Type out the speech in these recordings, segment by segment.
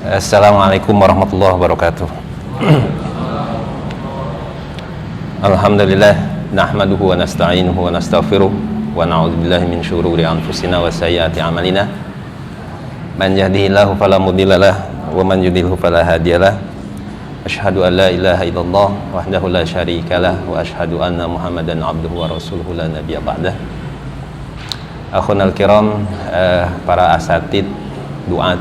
Assalamualaikum warahmatullahi wabarakatuh. Alhamdulillah nahmaduhu wa nasta'inuhu wa nastaghfiruh wa na'udzubillahi min syururi anfusina wa sayyiati a'malina. Man yahdihillahu fala mudhillalah wa man yudhlilhu fala hadiyalah. Asyhadu an la ilaha illallah wahdahu la syarikalah wa asyhadu anna Muhammadan abduhu wa rasuluhu la nabiyya ba'dah. Akhunal kiram, para asatid, duat,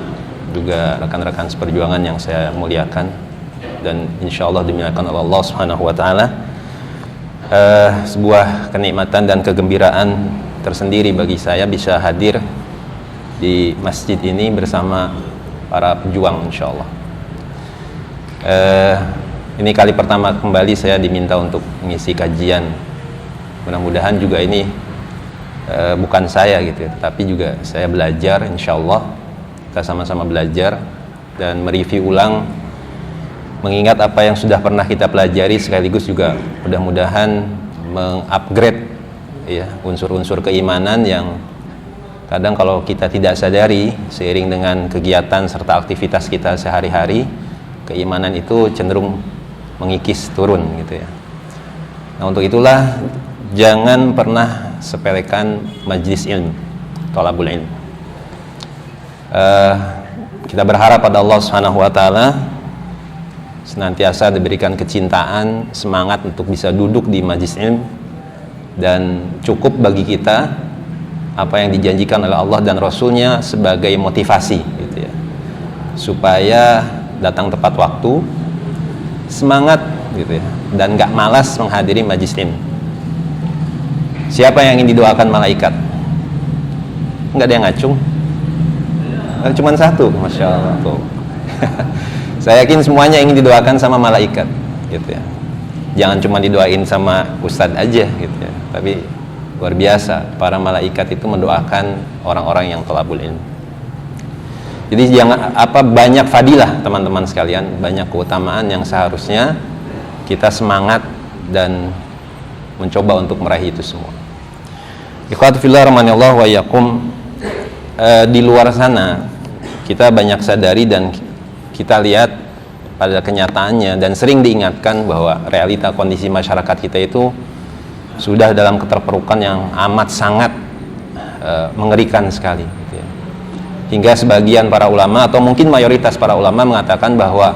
juga rekan-rekan seperjuangan yang saya muliakan dan insyaallah dimuliakan oleh Allah Subhanahu wa taala. Sebuah kenikmatan dan kegembiraan tersendiri bagi saya bisa hadir di masjid ini bersama para pejuang insyaallah. Ini kali pertama kembali saya diminta untuk mengisi kajian. Mudah-mudahan juga ini bukan saya gitu ya, tapi juga saya belajar insyaallah. Kita sama-sama belajar dan mereview ulang, mengingat apa yang sudah pernah kita pelajari, sekaligus juga mudah-mudahan mengupgrade ya unsur-unsur keimanan yang kadang kalau kita tidak sadari seiring dengan kegiatan serta aktivitas kita sehari-hari, keimanan itu cenderung mengikis turun gitu ya. Nah, untuk itulah jangan pernah sepelekan majlis ilmu, thalabul ilm. Kita berharap pada Allah Subhanahu wa taala senantiasa diberikan kecintaan, semangat untuk bisa duduk di majlis ilmu, dan cukup bagi kita apa yang dijanjikan oleh Allah dan Rasulnya sebagai motivasi gitu ya, supaya datang tepat waktu, semangat gitu ya, dan gak malas menghadiri majlis ilmu. Siapa yang ingin didoakan malaikat? Nggak ada yang ngacung? Cuman satu, masya Allah tuh. Saya yakin semuanya ingin didoakan sama malaikat gitu ya. Jangan cuma didoain sama ustadz aja gitu ya, tapi luar biasa para malaikat itu mendoakan orang-orang yang thalabul ilm. Jadi jangan banyak fadilah teman-teman sekalian, banyak keutamaan yang seharusnya kita semangat dan mencoba untuk meraih itu semua. Ikhwatu fillah rahimanallahu wa iyyakum. Di luar sana kita banyak sadari dan kita lihat pada kenyataannya dan sering diingatkan bahwa realita kondisi masyarakat kita itu sudah dalam keterpurukan yang amat sangat mengerikan sekali gitu ya. Hingga sebagian para ulama atau mungkin mayoritas para ulama mengatakan bahwa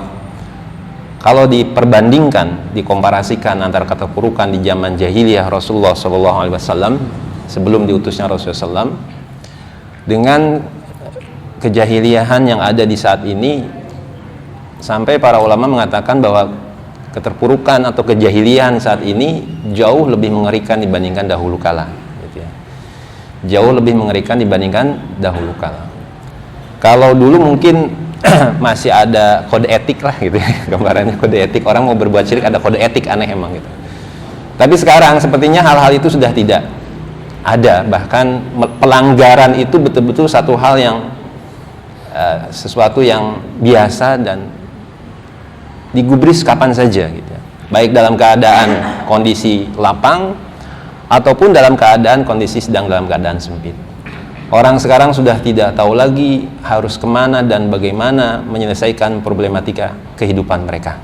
kalau diperbandingkan, dikomparasikan antara keterpurukan di zaman jahiliyah Rasulullah SAW sebelum diutusnya Rasulullah SAW dengan kejahiliahan yang ada di saat ini, sampai para ulama mengatakan bahwa keterpurukan atau kejahiliahan saat ini jauh lebih mengerikan dibandingkan dahulu kala gitu ya. Jauh lebih mengerikan dibandingkan dahulu kala. Kalau dulu mungkin masih ada kode etik lah gitu ya, gambarannya kode etik, orang mau berbuat syirik ada kode etik, aneh emang gitu. Tapi sekarang sepertinya hal-hal itu sudah tidak ada, bahkan pelanggaran itu betul-betul satu hal yang sesuatu yang biasa dan digubris kapan saja gitu ya. Baik dalam keadaan kondisi lapang ataupun dalam keadaan kondisi sedang dalam keadaan sempit. Orang sekarang sudah tidak tahu lagi harus kemana dan bagaimana menyelesaikan problematika kehidupan mereka.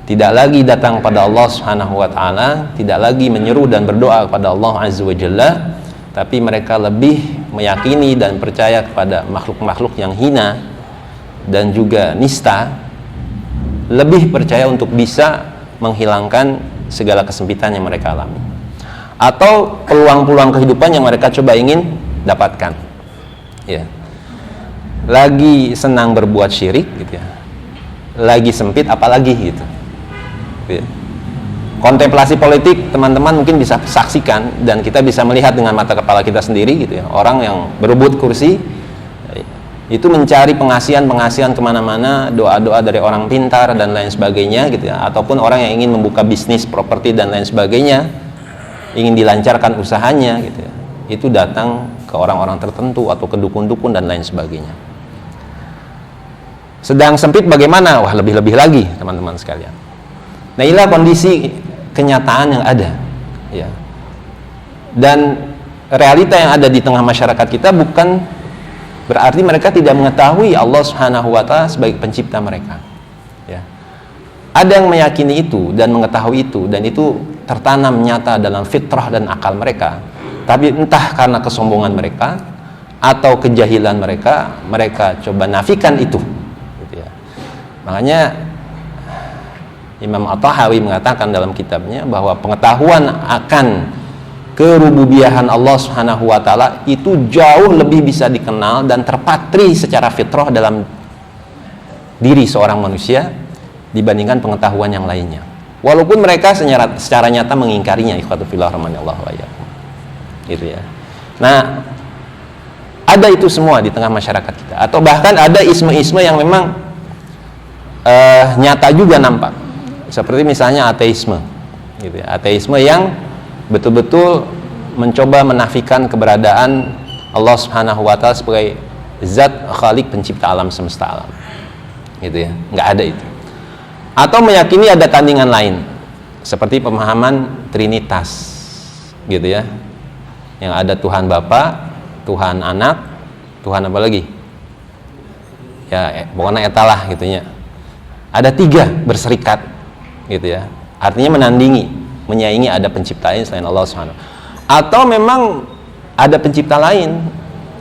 Tidak lagi datang pada Allah Subhanahu wa taala, tidak lagi menyeru dan berdoa kepada Allah Azza wa Jalla, tapi mereka lebih meyakini dan percaya kepada makhluk-makhluk yang hina dan juga nista, lebih percaya untuk bisa menghilangkan segala kesempitan yang mereka alami atau peluang-peluang kehidupan yang mereka coba ingin dapatkan ya. Lagi senang berbuat syirik gitu ya, lagi sempit apalagi gitu ya. Kontemplasi politik teman-teman mungkin bisa saksikan dan kita bisa melihat dengan mata kepala kita sendiri gitu ya. Orang yang berebut kursi itu mencari pengasihan kemana-mana, doa-doa dari orang pintar dan lain sebagainya gitu ya. Ataupun orang yang ingin membuka bisnis properti dan lain sebagainya, ingin dilancarkan usahanya gitu ya. Itu datang ke orang-orang tertentu atau ke dukun-dukun dan lain sebagainya. Sedang sempit bagaimana? Wah, lebih-lebih lagi teman-teman sekalian. Nah, inilah kondisi kenyataan yang ada ya. Dan realita yang ada di tengah masyarakat kita bukan berarti mereka tidak mengetahui Allah Subhanahu wa taala sebagai pencipta mereka. Ya. Ada yang meyakini itu dan mengetahui itu, dan itu tertanam nyata dalam fitrah dan akal mereka. Tapi entah karena kesombongan mereka atau kejahilan mereka, mereka coba nafikan itu. Gitu ya. Makanya Imam At-Tahawi mengatakan dalam kitabnya bahwa pengetahuan akan kerububiyahan Allah Subhanahu wa taala itu jauh lebih bisa dikenal dan terpatri secara fitrah dalam diri seorang manusia dibandingkan pengetahuan yang lainnya. Walaupun mereka secara nyata mengingkarinya, ikhwatu fillah rahimanallahu wa iyyakum. Gitu ya. Nah, ada itu semua di tengah masyarakat kita, atau bahkan ada isme-isme yang memang nyata juga nampak. Seperti misalnya ateisme. Gitu ya. Ateisme yang betul-betul mencoba menafikan keberadaan Allah Subhanahu wa taala sebagai zat khalik pencipta alam semesta alam. Gitu ya, nggak ada itu. Atau meyakini ada tandingan lain, seperti pemahaman Trinitas, gitu ya, yang ada Tuhan Bapa, Tuhan Anak, Tuhan apa lagi? Ya, pokoknya etalah gitunya. Ada 3 berserikat, gitu ya. Artinya menandingi, menyaingi ada pencipta lain selain Allah Subhanahu. Atau memang ada pencipta lain,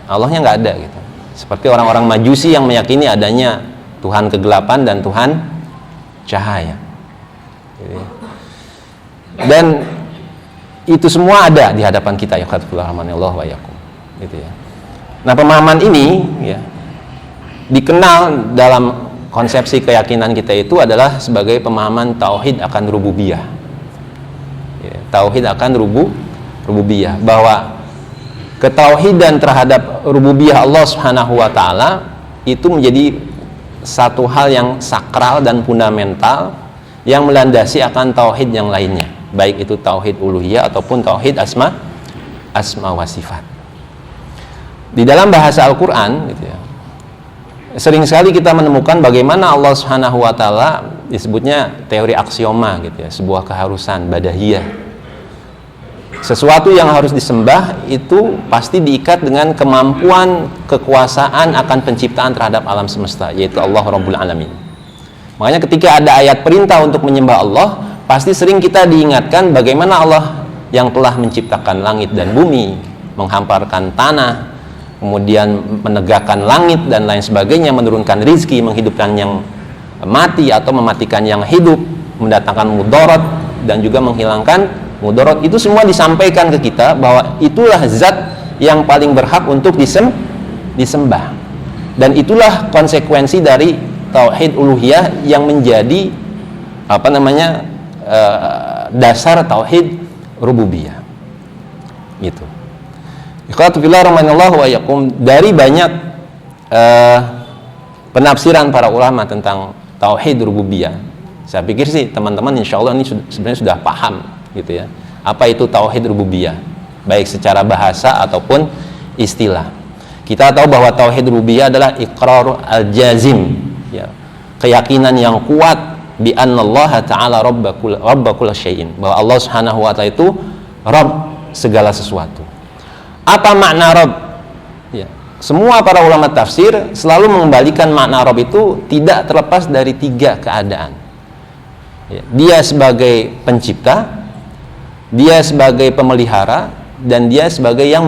Allahnya nggak ada, gitu. Seperti orang-orang Majusi yang meyakini adanya Tuhan kegelapan dan Tuhan cahaya. Dan itu semua ada di hadapan kita, ya Allah wa yakum. Gitu ya. Nah, pemahaman ini ya dikenal dalam konsepsi keyakinan kita itu adalah sebagai pemahaman tauhid akan rububiyah. Ya, tauhid akan rububiyah, bahwa ketauhidan terhadap rububiyah Allah Subhanahu wa taala itu menjadi satu hal yang sakral dan fundamental yang melandasi akan tauhid yang lainnya, baik itu tauhid uluhiyah ataupun tauhid asma wa sifat. Di dalam bahasa Al-Qur'an gitu ya, sering sekali kita menemukan bagaimana Allah Subhanahu wa taala disebutnya teori aksioma gitu ya, sebuah keharusan badahiyah. Sesuatu yang harus disembah itu pasti diikat dengan kemampuan kekuasaan akan penciptaan terhadap alam semesta, yaitu Allah Rabbul Alamin. Makanya ketika ada ayat perintah untuk menyembah Allah, pasti sering kita diingatkan bagaimana Allah yang telah menciptakan langit dan bumi, menghamparkan tanah, kemudian menegakkan langit dan lain sebagainya, menurunkan rizki, menghidupkan yang mati atau mematikan yang hidup, mendatangkan mudarat dan juga menghilangkan mudarat. Itu semua disampaikan ke kita bahwa itulah zat yang paling berhak untuk disembah, dan itulah konsekuensi dari tauhid uluhiyah yang menjadi dasar tauhid rububiyah. Gitu. Ikhwatu fillah rahimanallahu wa iyyakum, dari banyak penafsiran para ulama tentang tauhid rububiyah, saya pikir sih teman-teman insyaallah ini sebenarnya sudah paham gitu ya, apa itu tauhid rububiyah, baik secara bahasa ataupun istilah. Kita tahu bahwa tauhid rububiyah adalah iqrar al-jazim ya, keyakinan yang kuat bi annallaha ta'ala rabb kulli syai'in, bahwa Allah Subhanahu wa taala itu rabb segala sesuatu. Apa makna rabb? Ya, semua para ulama tafsir selalu mengembalikan makna rabb itu tidak terlepas dari 3 keadaan. Ya, dia sebagai pencipta, dia sebagai pemelihara, dan dia sebagai yang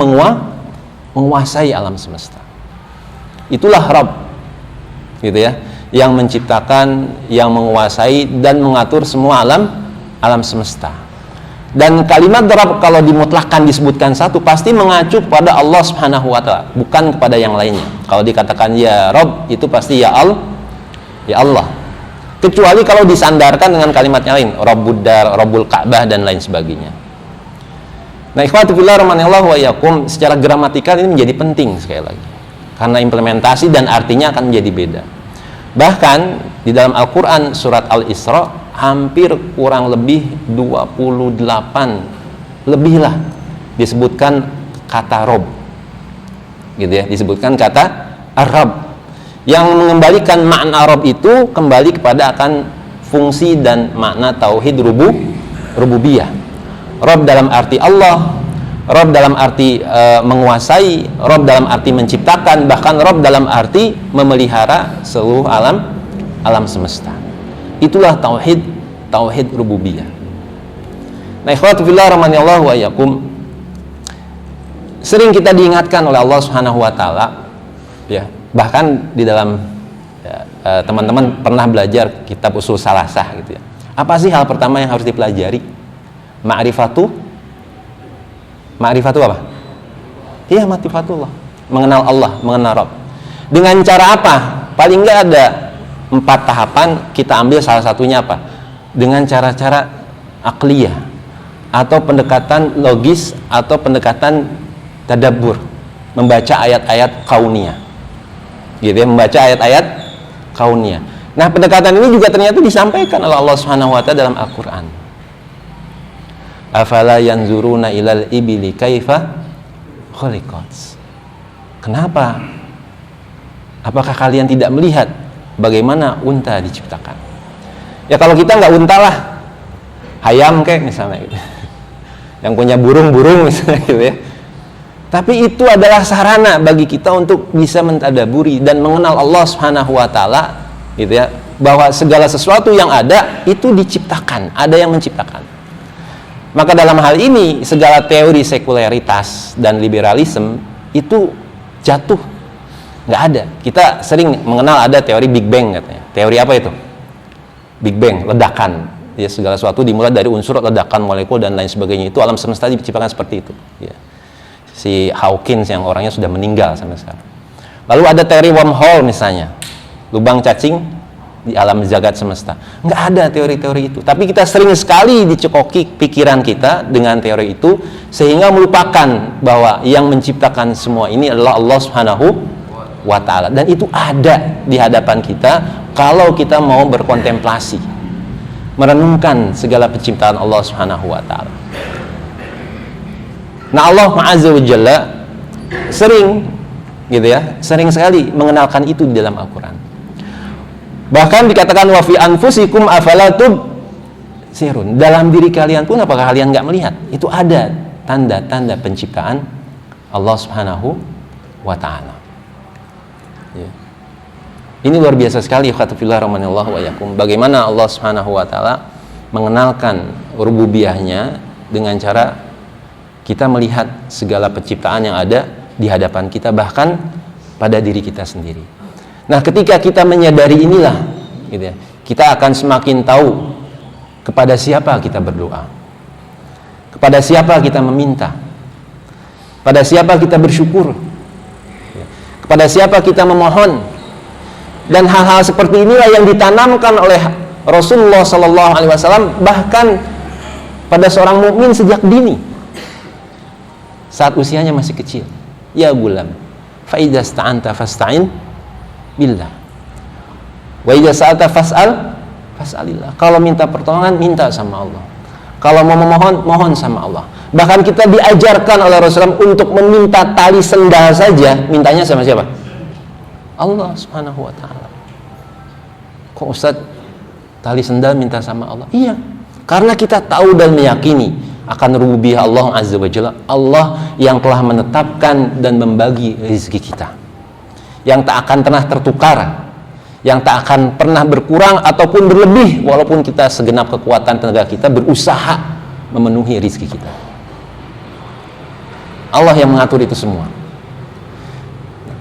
menguasai alam semesta. Itulah Rabb, gitu ya, yang menciptakan, yang menguasai dan mengatur semua alam semesta. Dan kalimat Rabb kalau dimutlakkan disebutkan satu, pasti mengacu kepada Allah Subhanahu wa taala, bukan kepada yang lainnya. Kalau dikatakan ya Rabb, itu pasti ya Allah. Kecuali kalau disandarkan dengan kalimat yang lain, Rabbud Dar, Rabbul Ka'bah dan lain sebagainya. Nah, ikhwatu fillah rahimanallahu wa iyyakum, secara gramatikal ini menjadi penting sekali lagi, karena implementasi dan artinya akan menjadi beda. Bahkan di dalam Al-Qur'an surat Al-Isra hampir kurang lebih 28 lebih lah disebutkan kata Rabb. Gitu ya, disebutkan kata Ar-Rabb, yang mengembalikan makna Rabb itu kembali kepada akan fungsi dan makna tauhid rububiyah. Rabb dalam arti Allah, Rob dalam arti menguasai, Rob dalam arti menciptakan, bahkan Rob dalam arti memelihara seluruh alam semesta. Itulah tauhid rububiyah. Nah, ikhwatu fillah rahimanallahu wa iyyakum, sering kita diingatkan oleh Allah Subhanahu wa taala, ya, bahkan di dalam teman-teman pernah belajar kitab usul salasah gitu ya. Apa sih hal pertama yang harus dipelajari? Ma'rifatu apa? Iya, ma'rifatullah. Mengenal Allah, mengenal Rabb. Dengan cara apa? Paling nggak ada 4 tahapan, kita ambil salah satunya apa? Dengan cara-cara akliyah, atau pendekatan logis, atau pendekatan tadabbur, membaca ayat-ayat kauniyah. Gitu ya, membaca ayat-ayat kauniyah. Nah, pendekatan ini juga ternyata disampaikan oleh Allah Subhanahu wa taala dalam Al-Qur'an. Afala yanzuruna ilal ibili kaifa khuliqat. Kenapa? Apakah kalian tidak melihat bagaimana unta diciptakan? Ya, kalau kita nggak unta lah, hayam kayak misalnya gitu. Yang punya burung-burung misalnya gitu ya. Tapi itu adalah sarana bagi kita untuk bisa mentadaburi dan mengenal Allah Subhanahu wa taala gitu ya, bahwa segala sesuatu yang ada itu diciptakan, ada yang menciptakan. Maka dalam hal ini segala teori sekularitas dan liberalisme itu jatuh, nggak ada. Kita sering mengenal ada teori Big Bang katanya. Teori apa itu? Big Bang, ledakan. Ya, segala sesuatu dimulai dari unsur, ledakan, molekul dan lain sebagainya. Itu alam semesta diciptakan seperti itu. Ya. Si Hawkins yang orangnya sudah meninggal sampai sekarang. Lalu ada teori wormhole misalnya, lubang cacing di alam jagat semesta. Nggak ada teori-teori itu. Tapi kita sering sekali dicekoki pikiran kita dengan teori itu, sehingga melupakan bahwa yang menciptakan semua ini adalah Allah Subhanahu wa ta'ala. Dan itu ada di hadapan kita kalau kita mau berkontemplasi, merenungkan segala penciptaan Allah Subhanahu wa ta'ala. Nah, Allah Azza wa Jalla sering gitu ya, sering sekali mengenalkan itu di dalam Al-Quran. Bahkan dikatakan wa fi anfusikum afala tubsirun. Dalam diri kalian pun apakah kalian nggak melihat? Itu ada tanda-tanda penciptaan Allah Subhanahu wa ta'ala. Ya. Ini luar biasa sekali ikhwatu fillah rahimanallahu wa iyyakum. Bagaimana Allah Subhanahu wa ta'ala mengenalkan rububiyahnya dengan cara kita melihat segala penciptaan yang ada di hadapan kita, bahkan pada diri kita sendiri. Nah, ketika kita menyadari inilah gitu ya, kita akan semakin tahu kepada siapa kita berdoa, kepada siapa kita meminta, pada siapa kita bersyukur, kepada siapa kita memohon. Dan hal-hal seperti inilah yang ditanamkan oleh Rasulullah SAW bahkan pada seorang mukmin sejak dini, saat usianya masih kecil. Ya gulam, fa idza sta'anta fasta'in billah wa idza sa'alta fas'alillah. Kalau minta pertolongan, minta sama Allah. Kalau mau memohon, mohon sama Allah. Bahkan kita diajarkan oleh Rasulullah untuk meminta tali sendal saja, mintanya sama siapa? Allah Subhanahu wa ta'ala. Kok Ustaz tali sendal minta sama Allah? Iya, karena kita tahu dan meyakini akan rububiyah Allah Azza wa Jalla, Allah yang telah menetapkan dan membagi rezeki kita, yang tak akan pernah tertukar, yang tak akan pernah berkurang ataupun berlebih, walaupun kita segenap kekuatan tenaga kita berusaha memenuhi rezeki kita. Allah yang mengatur itu semua.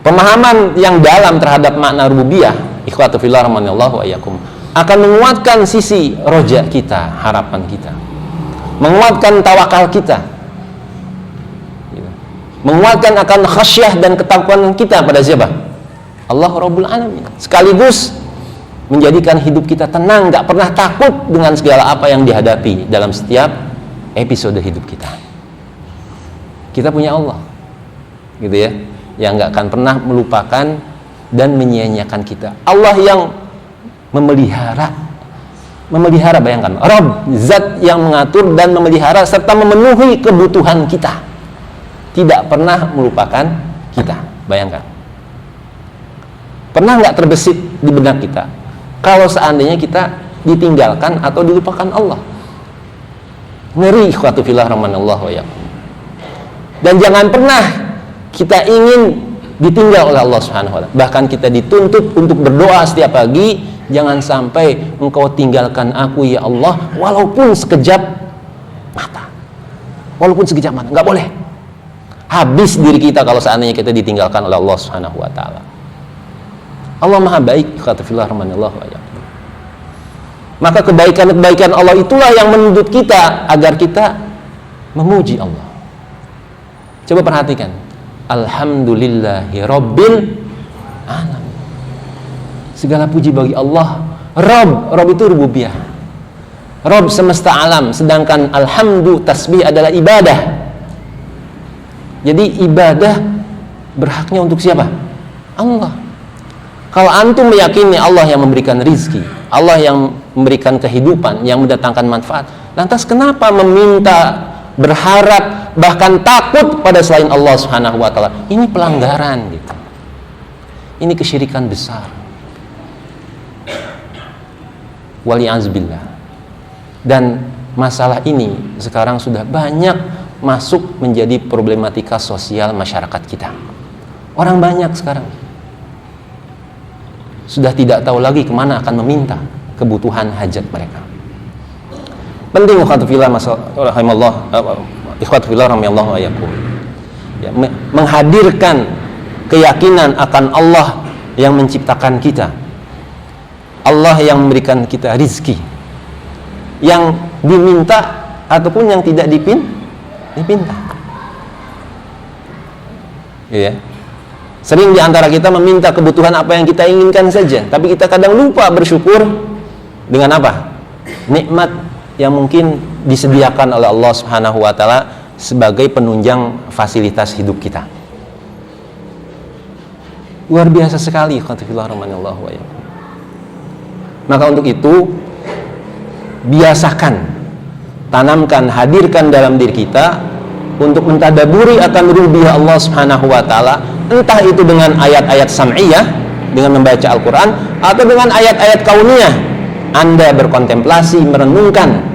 Pemahaman yang dalam terhadap makna rububiyah, ikhwatu fillah rahimanallahu wa iyyakum, akan menguatkan sisi roja kita, harapan kita, menguatkan tawakal kita, menguatkan akan khasyah dan ketakwaan kita pada siapa? Allah Rabbul Alamin. Sekaligus menjadikan hidup kita tenang, gak pernah takut dengan segala apa yang dihadapi dalam setiap episode hidup kita. Kita punya Allah gitu ya, yang gak akan pernah melupakan dan menyia-nyiakan kita. Allah yang memelihara, bayangkan, Rabb, zat yang mengatur dan memelihara serta memenuhi kebutuhan kita, tidak pernah melupakan kita. Bayangkan, pernah nggak terbesit di benak kita kalau seandainya kita ditinggalkan atau dilupakan Allah? Ngeri, ikhwatu fillah rahimanallahu wa iyyakum. Dan jangan pernah kita ingin ditinggal oleh Allah Subhanahu wa taala. Bahkan kita dituntut untuk berdoa setiap pagi, jangan sampai Engkau tinggalkan aku ya Allah walaupun sekejap mata. Walaupun sekejap mata, enggak boleh. Habis diri kita kalau seandainya kita ditinggalkan oleh Allah Subhanahu wa taala. Allah Maha baik, kata fillah rahmanallahu wa iyyakum. Maka kebaikan-kebaikan Allah itulah yang menuntut kita agar kita memuji Allah. Coba perhatikan. Alhamdulillahi Rabbil Alamin. Segala puji bagi Allah. Rabb itu rububiyah. Rabb semesta alam. Sedangkan alhamdu tasbih adalah ibadah. Jadi ibadah berhaknya untuk siapa? Allah. Kalau antum meyakini Allah yang memberikan rizki, Allah yang memberikan kehidupan, yang mendatangkan manfaat, lantas kenapa meminta, berharap, bahkan takut pada selain Allah Subhanahu wa taala? Ini pelanggaran gitu. Ini kesyirikan besar. Wali'azbillah. Dan masalah ini sekarang sudah banyak masuk menjadi problematika sosial masyarakat kita. Orang banyak sekarang sudah tidak tahu lagi kemana akan meminta kebutuhan hajat mereka. Penting ikhwatullah rahimallahu ayakum, ya, menghadirkan keyakinan akan Allah yang menciptakan kita, Allah yang memberikan kita rizki, yang diminta ataupun yang tidak dipinta. Ya. Sering diantara kita meminta kebutuhan apa yang kita inginkan saja, tapi kita kadang lupa bersyukur dengan apa? Nikmat yang mungkin disediakan oleh Allah Subhanahu wa taala sebagai penunjang fasilitas hidup kita. Luar biasa sekali, qatfillah rahmanallahu wa iyyakum. Maka untuk itu biasakan, tanamkan, hadirkan dalam diri kita untuk mentadaburi akan rububiyah Allah Subhanahu wa taala, entah itu dengan ayat-ayat sam'iyah, dengan membaca Al-Quran, atau dengan ayat-ayat kauniyah. Anda berkontemplasi, merenungkan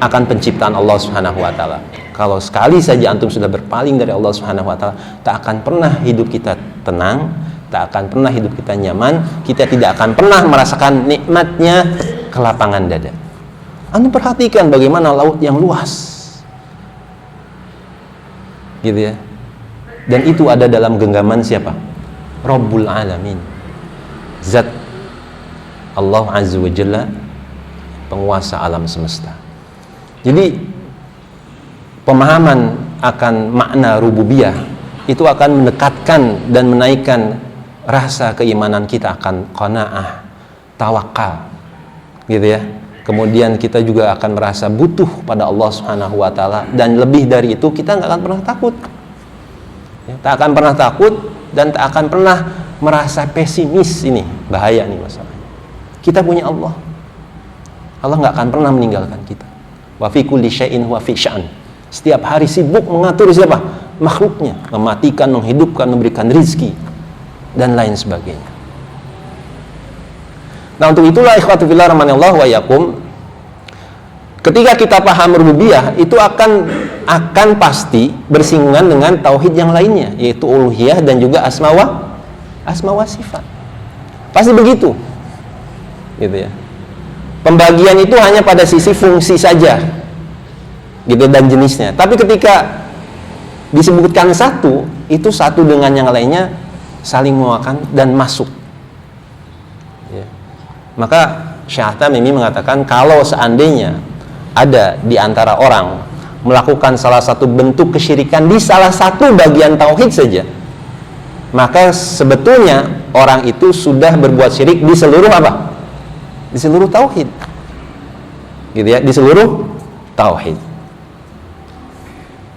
akan penciptaan Allah Subhanahu wa taala. Kalau sekali saja antum sudah berpaling dari Allah Subhanahu wa taala, tak akan pernah hidup kita tenang, tak akan pernah hidup kita nyaman, kita tidak akan pernah merasakan nikmatnya kelapangan dada. Antum perhatikan bagaimana laut yang luas, gitu ya. Dan itu ada dalam genggaman siapa? Rabbul Alamin, Zat Allah Azza wa Jalla, penguasa alam semesta. Jadi pemahaman akan makna rububiyah itu akan mendekatkan dan menaikkan rasa keimanan kita akan qanaah, tawakal, gitu ya. Kemudian kita juga akan merasa butuh pada Allah Subhanahu wa taala, dan lebih dari itu kita nggak akan pernah takut. Ya, tak akan pernah takut dan tak akan pernah merasa pesimis. Ini bahaya nih masalahnya. Kita punya Allah. Allah nggak akan pernah meninggalkan kita. Wa fi kulli syai'in huwa fi sya'an. Setiap hari sibuk mengatur siapa? Makhluknya, mematikan, menghidupkan, memberikan rizki dan lain sebagainya. Nah, untuk itulah ikhwatu fillah rahimanallahu wa iyyakum, ketika kita paham rububiyah itu akan pasti bersinggungan dengan tauhid yang lainnya, yaitu uluhiyah dan juga asma wa sifat. Pasti begitu. Gitu ya. Pembagian itu hanya pada sisi fungsi saja. Gitu, dan jenisnya. Tapi ketika disebutkan satu, itu satu dengan yang lainnya saling menguatkan dan masuk. Ya. Maka Syekh Tamimi mengatakan kalau seandainya ada di antara orang melakukan salah satu bentuk kesyirikan di salah satu bagian tauhid saja, maka sebetulnya orang itu sudah berbuat syirik di seluruh apa? Di seluruh tauhid. Gitu ya, di seluruh tauhid.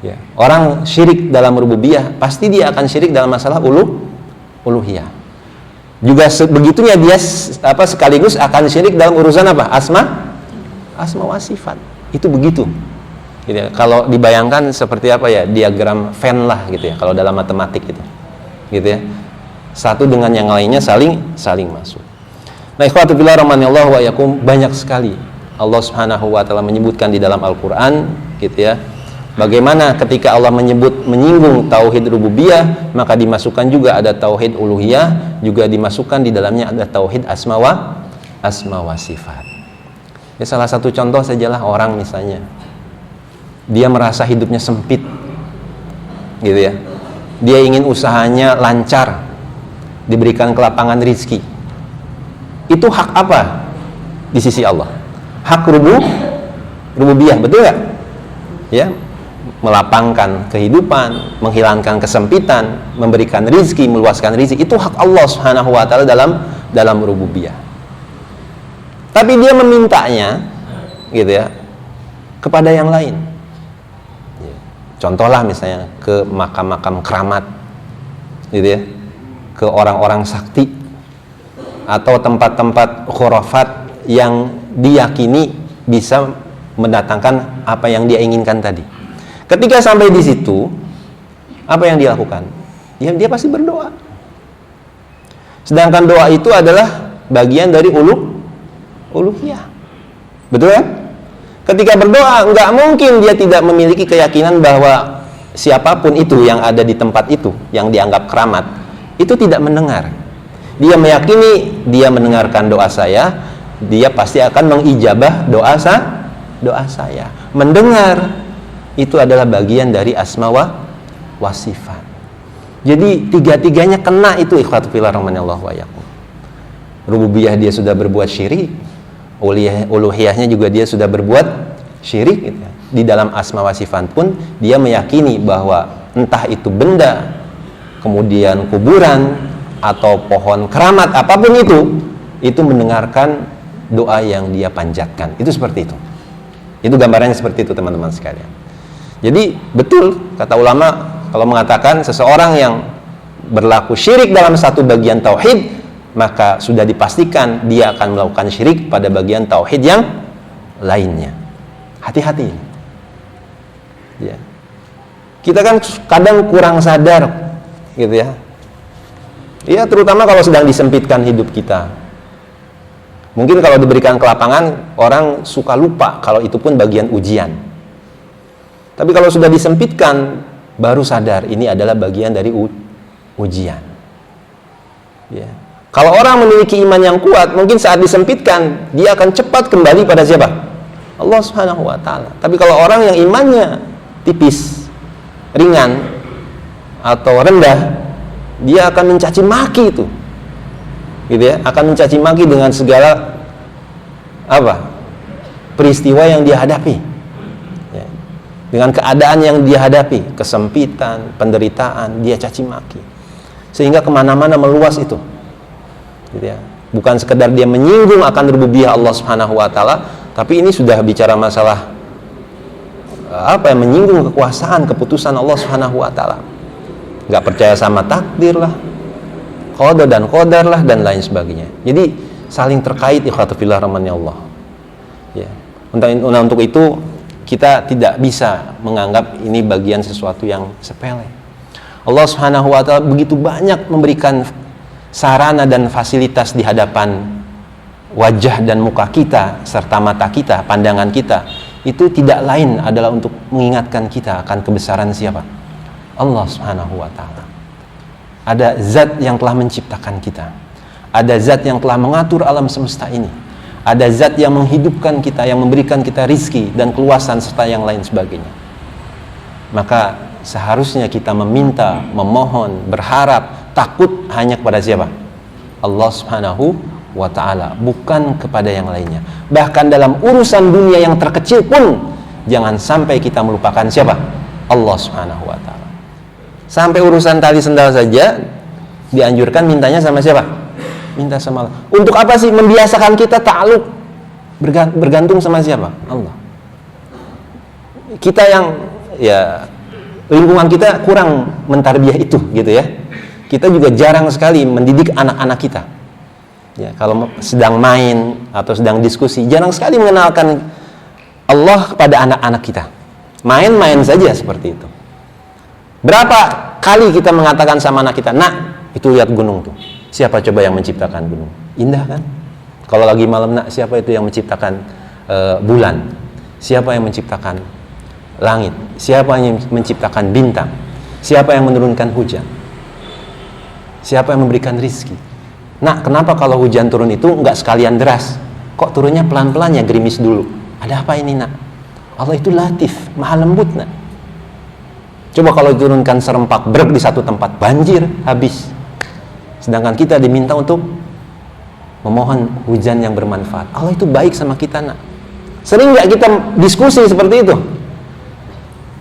Ya. Orang syirik dalam rububiyah, pasti dia akan syirik dalam masalah uluhiyah. Juga begitunya dia sekaligus akan syirik dalam urusan apa? Asma wa sifat. Itu begitu. Gitu ya. Kalau dibayangkan seperti apa ya, diagram Venn lah gitu ya, kalau dalam matematik gitu. Gitu ya. Satu dengan yang lainnya saling masuk. Nah, ikhwatu fillah rahimanallahu wa iyyakum, banyak sekali Allah Subhanahu wa taala menyebutkan di dalam Al-Qur'an gitu ya, Bagaimana ketika Allah menyinggung tauhid rububiyah, maka dimasukkan juga ada tauhid uluhiyah, juga dimasukkan di dalamnya ada tauhid asma wa sifat. Ya, salah satu contoh sajalah orang misalnya dia merasa hidupnya sempit, gitu ya. Dia ingin usahanya lancar, diberikan kelapangan rizki. Itu hak apa di sisi Allah? Hak rububiyah, betul nggak? Ya, melapangkan kehidupan, menghilangkan kesempitan, memberikan rizki, meluaskan rizki, itu hak Allah Subhanahu wa ta'ala dalam rububiyah. Tapi dia memintanya, gitu ya, kepada yang lain. Contohlah misalnya ke makam-makam keramat, gitu ya, ke orang-orang sakti, atau tempat-tempat khurafat yang diyakini bisa mendatangkan apa yang dia inginkan tadi. Ketika sampai di situ, apa yang dia lakukan? Dia pasti berdoa. Sedangkan doa itu adalah bagian dari uluhiyah. Betul kan? Ketika berdoa, nggak mungkin dia tidak memiliki keyakinan bahwa siapapun itu yang ada di tempat itu, yang dianggap keramat, itu tidak mendengar. Dia meyakini dia mendengarkan doa saya, dia pasti akan mengijabah doa saya. Mendengar itu adalah bagian dari asma wa sifat. Jadi tiga-tiganya kena itu, ikhwatu fillah rahimanallahu wa iyyakum. Rububiyah dia sudah berbuat syirik, uluhiyahnya juga dia sudah berbuat syirik gitu. Di dalam asma wa sifat pun dia meyakini bahwa entah itu benda, kemudian kuburan, atau pohon keramat, apapun itu mendengarkan doa yang dia panjatkan. Itu seperti itu. Itu gambarannya seperti itu, teman-teman sekalian. Jadi betul kata ulama kalau mengatakan seseorang yang berlaku syirik dalam satu bagian tauhid, maka sudah dipastikan dia akan melakukan syirik pada bagian tauhid yang lainnya. Hati-hati. Ya. Kita kan kadang kurang sadar, gitu ya. Ya, terutama kalau sedang disempitkan hidup kita. Mungkin kalau diberikan kelapangan, orang suka lupa kalau itu pun bagian ujian. Tapi kalau sudah disempitkan, baru sadar ini adalah bagian dari ujian. Ya. Kalau orang memiliki iman yang kuat, mungkin saat disempitkan, dia akan cepat kembali pada siapa? Allah Subhanahu wa ta'ala. Tapi kalau orang yang imannya tipis, ringan, atau rendah, dia akan mencaci maki itu. Gitu ya, akan mencaci maki dengan segala peristiwa yang dia hadapi. Dengan keadaan yang dia hadapi, kesempitan, penderitaan, dia caci maki, sehingga kemana-mana meluas itu, gitu ya. Bukan sekedar dia menyinggung akan rububiyah Allah Subhanahu wa ta'ala, tapi ini sudah bicara masalah menyinggung kekuasaan, keputusan Allah Subhanahu wa ta'ala. Nggak percaya sama takdir lah, qada dan qadar lah, dan lain sebagainya. Jadi saling terkait, ikhwatu fillah rahmani Allah. Ya. Untuk itu kita tidak bisa menganggap ini bagian sesuatu yang sepele. Allah Subhanahu wa ta'ala begitu banyak memberikan sarana dan fasilitas di hadapan wajah dan muka kita, serta mata kita, pandangan kita. Itu tidak lain adalah untuk mengingatkan kita akan kebesaran siapa? Allah Subhanahu wa ta'ala. Ada zat yang telah menciptakan kita. Ada zat yang telah mengatur alam semesta ini. Ada zat yang menghidupkan kita, yang memberikan kita rizki dan keluasan serta yang lain sebagainya. Maka seharusnya kita meminta, memohon, berharap, takut hanya kepada siapa? Allah Subhanahu wa ta'ala, bukan kepada yang lainnya. Bahkan dalam urusan dunia yang terkecil pun jangan sampai kita melupakan siapa? Allah Subhanahu wa ta'ala. Sampai urusan tali sendal saja dianjurkan mintanya sama siapa? Minta sama Allah. Untuk apa sih? Membiasakan kita ta'aluk, bergantung sama siapa? Allah. Kita yang lingkungan kita kurang mentarbiyah itu, gitu ya. Kita juga jarang sekali mendidik anak-anak kita. Ya, kalau sedang main atau sedang diskusi, jarang sekali mengenalkan Allah kepada anak-anak kita. Main-main saja seperti itu. Berapa kali kita mengatakan sama anak kita, "Nak, itu lihat gunung tuh. Siapa coba yang menciptakan gunung? Indah kan? Kalau lagi malam, nak, siapa itu yang menciptakan bulan? Siapa yang menciptakan langit? Siapa yang menciptakan bintang? Siapa yang menurunkan hujan? Siapa yang memberikan rizki? Nak, kenapa kalau hujan turun itu nggak sekalian deras? Kok turunnya pelan-pelan ya, gerimis dulu? Ada apa ini, nak? Allah itu latif, maha lembut, nak. Coba kalau diturunkan serempak brek di satu tempat, banjir, habis. Sedangkan kita diminta untuk memohon hujan yang bermanfaat. Allah itu baik sama kita, nak. Sering nggak kita diskusi seperti itu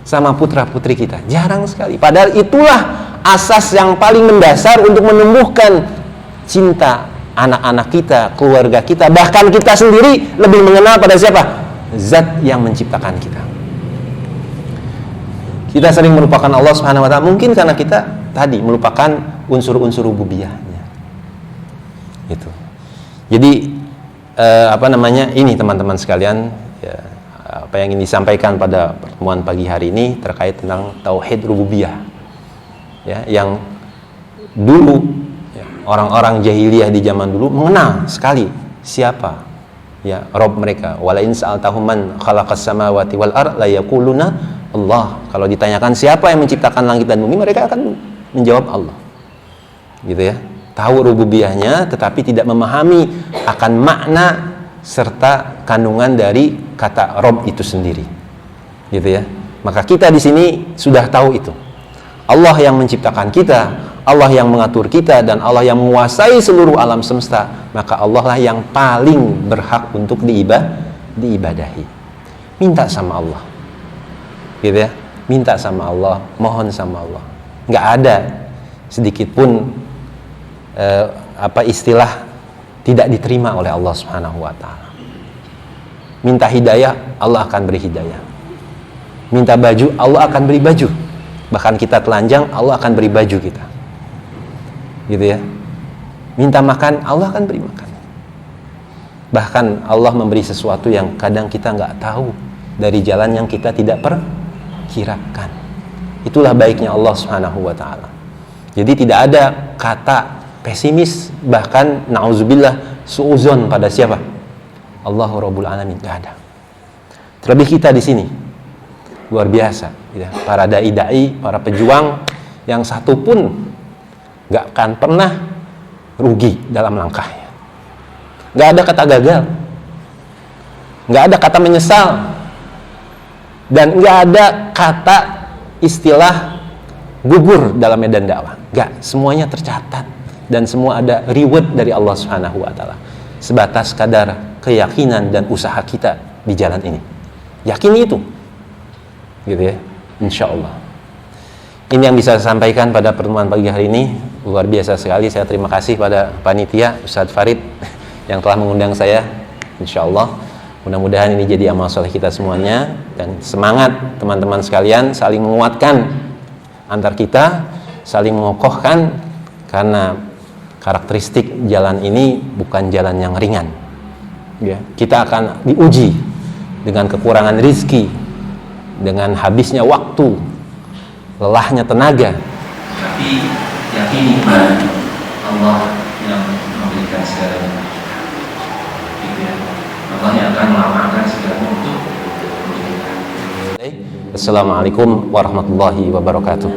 sama putra-putri kita? Jarang sekali. Padahal itulah asas yang paling mendasar untuk menumbuhkan cinta anak-anak kita, keluarga kita, bahkan kita sendiri lebih mengenal pada siapa? Zat yang menciptakan kita. Kita sering melupakan Allah Subhanahu wa taala mungkin karena kita tadi melupakan unsur-unsur rububiyahnya. Itu. Jadi ini teman-teman sekalian, ya, apa yang ingin disampaikan pada pertemuan pagi hari ini terkait tentang tauhid rububiyah. Ya, yang dulu ya, orang-orang jahiliyah di zaman dulu mengenal sekali siapa ya Rob mereka. Wala in sa'altahum man khalaqas samawati wal ard la yaquluna Allah. Kalau ditanyakan siapa yang menciptakan langit dan bumi, mereka akan menjawab Allah. Gitu ya. Tahu rububiyahnya tetapi tidak memahami akan makna serta kandungan dari kata Rob itu sendiri. Gitu ya. Maka kita di sini sudah tahu itu. Allah yang menciptakan kita, Allah yang mengatur kita, dan Allah yang menguasai seluruh alam semesta. Maka Allah lah yang paling berhak untuk diibadahi. Minta sama Allah. Gitu ya. Minta sama Allah, mohon sama Allah. Nggak ada sedikit pun istilah tidak diterima oleh Allah Subhanahu wa taala. Minta hidayah, Allah akan beri hidayah. Minta baju, Allah akan beri baju. Bahkan kita telanjang, Allah akan beri baju kita. Gitu ya. Minta makan, Allah akan beri makan. Bahkan Allah memberi sesuatu yang kadang kita nggak tahu dari jalan yang kita tidak perkirakan. Itulah baiknya Allah Subhanahu wa taala. Jadi tidak ada kata pesimis, bahkan na'udzubillah suuzon pada siapa? Allahu Rabbul Alamin. Tidak ada. Terlebih kita di sini luar biasa, ya. Para dai-dai, para pejuang yang satu pun gak akan pernah rugi dalam langkahnya. Gak ada kata gagal, gak ada kata menyesal, dan gak ada kata istilah gugur dalam medan dakwah. Gak, semuanya tercatat dan semua ada reward dari Allah Subhanahu wa taala sebatas kadar keyakinan dan usaha kita di jalan ini. Yakini itu. Gitu ya, insya Allah. Ini yang bisa saya sampaikan pada pertemuan pagi hari ini. Luar biasa sekali. Saya terima kasih pada panitia Ustadz Farid yang telah mengundang saya. Insya Allah mudah-mudahan ini jadi amal soleh kita semuanya, dan semangat teman-teman sekalian saling menguatkan antar kita, saling mengokohkan, karena karakteristik jalan ini bukan jalan yang ringan ya. Kita akan diuji dengan kekurangan rizki, dengan habisnya waktu, lelahnya tenaga, tapi yakini pada Allah yang memberikan segalanya. Gitu ya. Allah yang akan melapangkan segalanya untuk kita. Assalamualaikum warahmatullahi wabarakatuh.